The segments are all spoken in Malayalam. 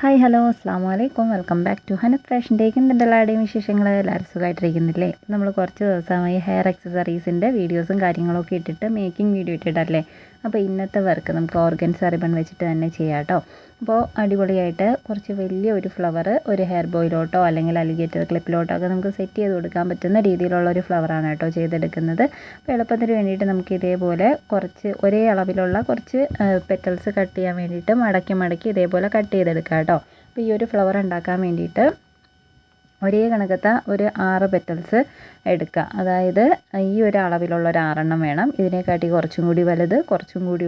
ഹായ് ഹലോ അസ്സാം വലൈക്കും welcome back to Hanath fashion take. എന്തുണ്ട് എല്ലാവരുടെയും വിശേഷങ്ങൾ? എല്ലാവരും സുഖമായിട്ടിരിക്കുന്നില്ലേ? നമ്മൾ കുറച്ച് ദിവസമായി ഹെയർ ആക്സസറീസിൻ്റെ വീഡിയോസും കാര്യങ്ങളൊക്കെ ഇട്ടിട്ട് മേക്കിംഗ് വീഡിയോ ഇട്ടിട്ടല്ലേ. അപ്പോൾ ഇന്നത്തെ വർക്ക് നമുക്ക് ഓർഗൻസ റിബൺ വെച്ചിട്ട് തന്നെ ചെയ്യാം കേട്ടോ. അപ്പോൾ അടിപൊളിയായിട്ട് കുറച്ച് വലിയ ഒരു ഫ്ലവർ ഒരു ഹെയർ ബോയിലോട്ടോ അല്ലെങ്കിൽ അലിഗേറ്റർ ക്ലിപ്പിലോട്ടോ ഒക്കെ നമുക്ക് സെറ്റ് ചെയ്ത് കൊടുക്കാൻ പറ്റുന്ന രീതിയിലുള്ള ഒരു ഫ്ലവറാണ് കേട്ടോ ചെയ്തെടുക്കുന്നത്. അപ്പോൾ എളുപ്പത്തിന് വേണ്ടിയിട്ട് നമുക്ക് ഇതേപോലെ കുറച്ച് ഒരേ അളവിലുള്ള കുറച്ച് പെറ്റൽസ് കട്ട് ചെയ്യാൻ വേണ്ടിയിട്ട് മടക്കി ഇതേപോലെ കട്ട് ചെയ്തെടുക്കാം കേട്ടോ. അപ്പോൾ ഈ ഒരു ഫ്ലവർ ഉണ്ടാക്കാൻ വേണ്ടിയിട്ട് ഒരേ കണക്കത്തെ ഒരു 6 പെറ്റൽസ് എടുക്കുക. അതായത് ഈ ഒരു അളവിലുള്ള ഒരു 6 വേണം. ഇതിനെക്കാട്ടി കുറച്ചും കൂടി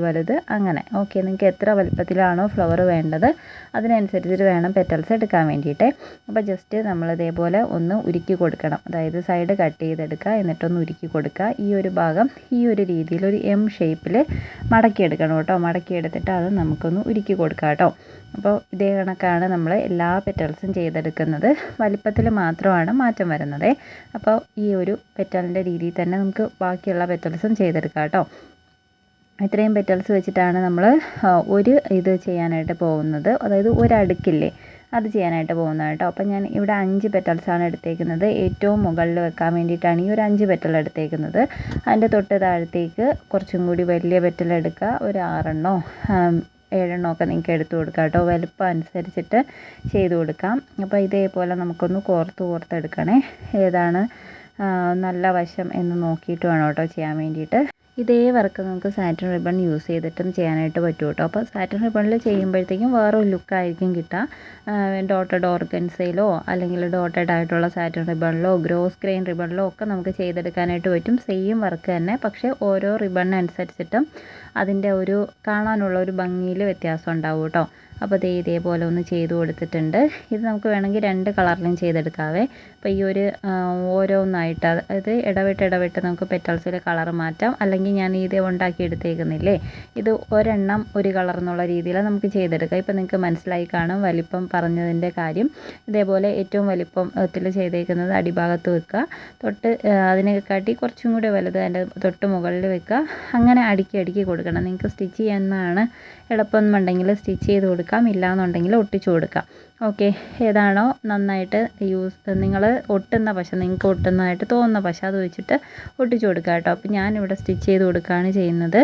വലുത് അങ്ങനെ. ഓക്കെ, നിങ്ങൾക്ക് എത്ര വലുപ്പത്തിലാണോ ഫ്ലവർ വേണ്ടത് അതിനനുസരിച്ചിട്ട് വേണം പെറ്റൽസ് എടുക്കാൻ വേണ്ടിയിട്ട്. അപ്പോൾ ജസ്റ്റ് നമ്മൾ ഇതേപോലെ ഒന്ന് ഉരുക്കി കൊടുക്കണം. അതായത് സൈഡ് കട്ട് ചെയ്തെടുക്കുക, എന്നിട്ടൊന്ന് ഉരുക്കി കൊടുക്കുക. ഈ ഒരു ഭാഗം ഈ ഒരു രീതിയിൽ ഒരു എം ഷേപ്പിൽ മടക്കിയെടുക്കണം കേട്ടോ. മടക്കിയെടുത്തിട്ട് അത് നമുക്കൊന്ന് ഉരുക്കി കൊടുക്കാം കേട്ടോ. അപ്പോൾ ഇതേ കണക്കാണ് നമ്മൾ എല്ലാ പെറ്റൽസും ചെയ്തെടുക്കുന്നത്. വലിപ്പത്തിൽ മാത്രമാണ് മാറ്റം വരുന്നത്. അപ്പോൾ ഈ ഒരു പെറ്റലിൻ്റെ രീതിയിൽ തന്നെ നമുക്ക് ബാക്കിയുള്ള പെറ്റൽസും ചെയ്തെടുക്കാം കേട്ടോ. ഇത്രയും പെറ്റൽസ് വെച്ചിട്ടാണ് നമ്മൾ ഒരു ഇത് ചെയ്യാനായിട്ട് പോകുന്നത്. അതായത് ഒരടുക്കില്ലേ അത് ചെയ്യാനായിട്ട് പോകുന്നത് കേട്ടോ. അപ്പോൾ ഞാൻ ഇവിടെ 5 പെറ്റൽസാണ് എടുത്തേക്കുന്നത്. ഏറ്റവും മുകളിൽ വെക്കാൻ വേണ്ടിയിട്ടാണ് ഈ ഒരു 5 പെറ്റൽ എടുത്തേക്കുന്നത്. അതിൻ്റെ തൊട്ട് താഴത്തേക്ക് കുറച്ചും കൂടി വലിയ പെറ്റൽ എടുക്കുക. ഒരു 6 7 ഒക്കെ നിങ്ങൾക്ക് എടുത്ത് കൊടുക്കാം കേട്ടോ. വലുപ്പം അനുസരിച്ചിട്ട് ചെയ്ത് കൊടുക്കാം. അപ്പോൾ ഇതേപോലെ നമുക്കൊന്ന് കോർത്തെടുക്കണേ. ഏതാണ് നല്ല വശം എന്ന് നോക്കിയിട്ട് വേണം കേട്ടോ ചെയ്യാൻ വേണ്ടിയിട്ട്. ഇതേ വർക്ക് നമുക്ക് സാറ്റിൻ റിബൺ യൂസ് ചെയ്തിട്ടും ചെയ്യാനായിട്ട് പറ്റും കേട്ടോ. അപ്പോൾ സാറ്റിൻ റിബണിൽ ചെയ്യുമ്പോഴത്തേക്കും വേറൊരു ലുക്കായിരിക്കും കിട്ടുക. ഡോട്ടഡ് ഓർഗൻസയിലോ അല്ലെങ്കിൽ ഡോട്ടഡ് ആയിട്ടുള്ള സാറ്റിൻ റിബണിലോ ഗ്രോസ് ഗ്രെയിൻ റിബണിലോ ഒക്കെ നമുക്ക് ചെയ്തെടുക്കാനായിട്ട് പറ്റും. സെയിം വർക്ക് തന്നെ, പക്ഷേ ഓരോ റിബണിനനുസരിച്ചിട്ടും അതിൻ്റെ ഒരു കാണാനുള്ള ഒരു ഭംഗിയിൽ വ്യത്യാസം ഉണ്ടാവും കേട്ടോ. അപ്പോൾ ഇതേപോലെ ഒന്ന് ചെയ്ത് കൊടുത്തിട്ടുണ്ട്. ഇത് നമുക്ക് വേണമെങ്കിൽ 2 കളറിലും ചെയ്തെടുക്കാവേ. അപ്പോൾ ഈ ഒരു ഓരോന്നായിട്ട് അതായത് ഇടവിട്ട് നമുക്ക് പെറ്റൽസിൽ കളർ മാറ്റാം. അല്ലെങ്കിൽ ഞാൻ ഇത് ഉണ്ടാക്കി എടുത്തേക്കുന്നില്ലേ, ഇത് ഒരെണ്ണം ഒരു കളർ എന്നുള്ള രീതിയിൽ നമുക്ക് ചെയ്തെടുക്കാം. ഇപ്പോൾ നിങ്ങൾക്ക് മനസ്സിലായി കാണും വലിപ്പം പറഞ്ഞതിൻ്റെ കാര്യം. ഇതേപോലെ ഏറ്റവും വലിപ്പത്തിൽ ചെയ്തേക്കുന്നത് അടിഭാഗത്ത് വെക്കുക. തൊട്ട് അതിനെക്കാട്ടി കുറച്ചും കൂടി വലുത് അതിൻ്റെ തൊട്ട് മുകളിൽ വെക്കുക. അങ്ങനെ അടുക്കി കൊടുക്കണം. നിങ്ങൾക്ക് സ്റ്റിച്ച് ചെയ്യാനാണ് എളുപ്പമെന്നുണ്ടെങ്കിൽ സ്റ്റിച്ച് ചെയ്ത് കൊടുക്കാം, ഇല്ലയെന്നുണ്ടെങ്കിൽ ഒട്ടിച്ചു കൊടുക്കാം. ഓക്കെ, ഏതാണോ നന്നായിട്ട് നിങ്ങൾ ഒട്ടുന്ന പശ, നിങ്ങൾക്ക് ഒട്ടുന്നതായിട്ട് തോന്നുന്ന പശ അത് വെച്ചിട്ട് ഒട്ടിച്ചു കൊടുക്കുക കേട്ടോ. അപ്പോൾ ഞാനിവിടെ സ്റ്റിച്ച് ചെയ്ത് കൊടുക്കുകയാണ് ചെയ്യുന്നത്.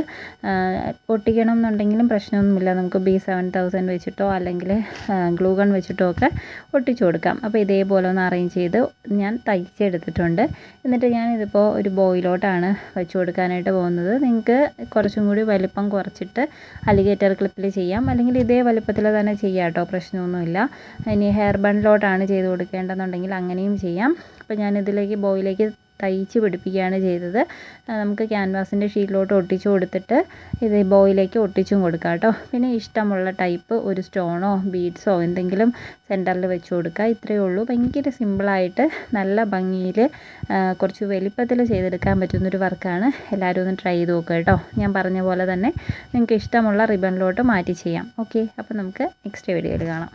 ഒട്ടിക്കണം എന്നുണ്ടെങ്കിലും പ്രശ്നമൊന്നുമില്ല. നമുക്ക് B7000 വെച്ചിട്ടോ അല്ലെങ്കിൽ ഗ്ലൂ ഗൺ വെച്ചിട്ടോ ഒക്കെ ഒട്ടിച്ചു കൊടുക്കാം. അപ്പോൾ ഇതേപോലെ ഒന്ന് അറേഞ്ച് ചെയ്ത് ഞാൻ തയ്ച്ചെടുത്തിട്ടുണ്ട്. എന്നിട്ട് ഞാനിതിപ്പോൾ ഒരു ബോയിലോട്ടാണ് വെച്ച് കൊടുക്കാനായിട്ട് പോകുന്നത്. നിങ്ങൾക്ക് കുറച്ചും കൂടി വലിപ്പം കുറച്ചിട്ട് അലിഗേറ്റർ ക്ലിപ്പിൽ ചെയ്യാം, അല്ലെങ്കിൽ ഇതേ വലിപ്പത്തിൽ തന്നെ ചെയ്യാം കേട്ടോ, പ്രശ്നമൊന്നുമില്ല. ഇനി ഹെയർ ബണ്ടിലോട്ടാണ് ചെയ്ത് കൊടുക്കേണ്ടതെന്നുണ്ടെങ്കിൽ അങ്ങനെയും ചെയ്യാം. അപ്പോൾ ഞാനിതിലേക്ക് ബോയിലേക്ക് തയ്ച്ച് പിടിപ്പിക്കുകയാണ് ചെയ്തത്. നമുക്ക് ക്യാൻവാസിൻ്റെ ഷീറ്റിലോട്ട് ഒട്ടിച്ചു കൊടുത്തിട്ട് ഇത് ബോയിലേക്ക് ഒട്ടിച്ചും കൊടുക്കാം കേട്ടോ. പിന്നെ ഇഷ്ടമുള്ള ടൈപ്പ് ഒരു സ്റ്റോണോ ബീഡ്സോ എന്തെങ്കിലും സെൻറ്ററിൽ വെച്ച് കൊടുക്കുക. ഇത്രയേ ഉള്ളൂ. ഭയങ്കര സിമ്പിളായിട്ട് നല്ല ഭംഗിയിൽ കുറച്ച് വലിപ്പത്തിൽ ചെയ്തെടുക്കാൻ പറ്റുന്നൊരു വർക്കാണ്. എല്ലാവരും ഒന്ന് ട്രൈ ചെയ്ത് നോക്കുക കേട്ടോ. ഞാൻ പറഞ്ഞ പോലെ തന്നെ നിങ്ങൾക്ക് ഇഷ്ടമുള്ള റിബണിലോട്ട് മാറ്റി ചെയ്യാം. ഓക്കെ, അപ്പോൾ നമുക്ക് നെക്സ്റ്റ് വീഡിയോയിൽ കാണാം.